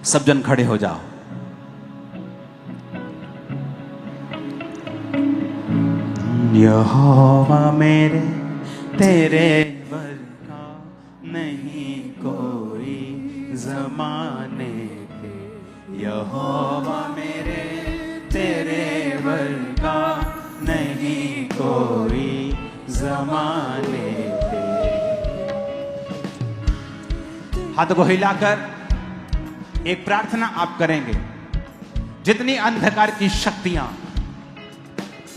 सब जन खड़े हो जाओ। यहोवा मेरे तेरे वर्गा नहीं कोई ज़माने पे, यहोवा मेरे तेरे वर्गा नहीं कोई ज़माने पे। हाथ को हिलाकर एक प्रार्थना आप करेंगे। जितनी अंधकार की शक्तियां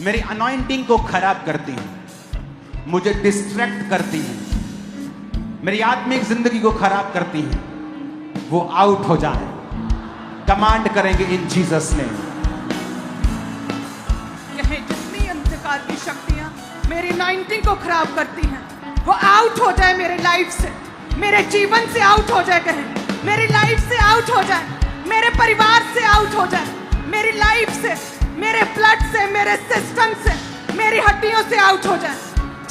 मेरी अनॉइंटिंग को खराब करती हैं, मुझे डिस्ट्रैक्ट करती हैं, मेरी आत्मिक जिंदगी को खराब करती हैं, वो आउट हो जाए। कमांड करेंगे इन जीसस ने। जितनी अंधकार की शक्तियां मेरी अनॉइंटिंग को खराब करती हैं, वो आउट हो जाए मेरे लाइफ से, मेरे जीवन से आउट हो जाए। कहें मेरी लाइफ से आउट हो जाए, मेरे परिवार से आउट हो जाए, मेरी लाइफ से, मेरे ब्लड से, मेरे सिस्टम से, मेरी हड्डियों से आउट हो जाए।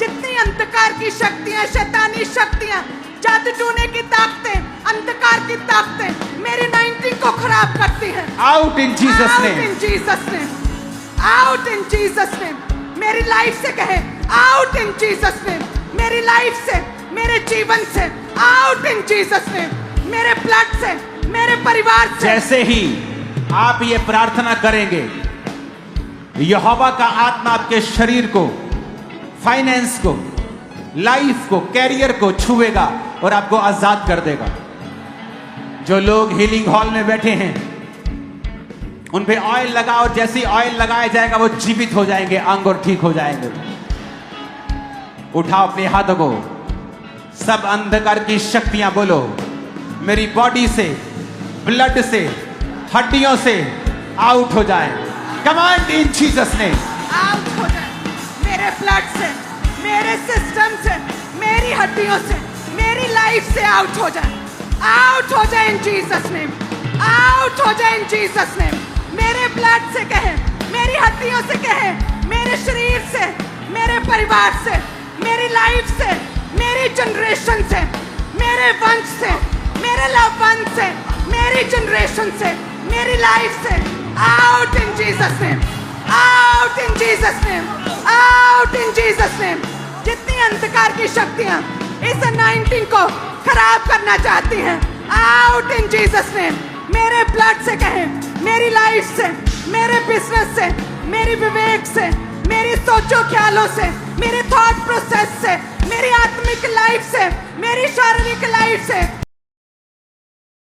जितनी अंधकार की शक्तियां, शैतानी शक्तियां, जादू टूने की ताकतें, अंधकार की ताकतें मेरी अनॉइंटिंग को खराब करती हैं, out in Jesus name, out in Jesus name, out in Jesus name. मेरी लाइफ से कहे आउट इन जीसस नेम, मेरी लाइफ से, मेरे जीवन से आउट इन जीसस नेम, मेरे ब्लड से, मेरे परिवार से। जैसे ही आप ये प्रार्थना करेंगे, यहोवा का आत्मा आपके शरीर को, फाइनेंस को, लाइफ को, कैरियर को छुएगा और आपको आजाद कर देगा। जो लोग हीलिंग हॉल में बैठे हैं, उन पे ऑयल लगाओ, जैसे ऑयल लगाया जाएगा वो जीवित हो जाएंगे, अंग और ठीक हो जाएंगे। उठाओ अपने हाथों को, सब अंधकार की शक्तियां बोलो, मेरी बॉडी से, ब्लड से, हड्डियों से आउट हो जाए। कमांड इन जीसस ने, आउट हो जाए मेरे ब्लड से, मेरे सिस्टम से, मेरी हड्डियों से, मेरी लाइफ से आउट हो जाए, आउट हो जाए इन जीसस नेम, आउट हो जाए इन जीसस नेम। मेरे ब्लड से कहे, मेरी हड्डियों से कहे, मेरे शरीर से, मेरे परिवार से, मेरी लाइफ से, मेरी जनरेशन से, मेरे वंश से, मेरे लव वन से, मेरी जनरेशन से, मेरी लाइफ से out in Jesus name, out in Jesus name, out in Jesus name. जितनी अंधकार की शक्तियां इस अनॉइंटिंग को खराब करना चाहती हैं, आउट इन जीसस नेम। मेरे ब्लड से कहें, मेरी लाइफ से, मेरे बिजनेस से, मेरी विवेक से, मेरी सोचो ख्यालों से, मेरे थॉट प्रोसेस से, मेरी आत्मिक लाइफ से, मेरी शारीरिक लाइफ से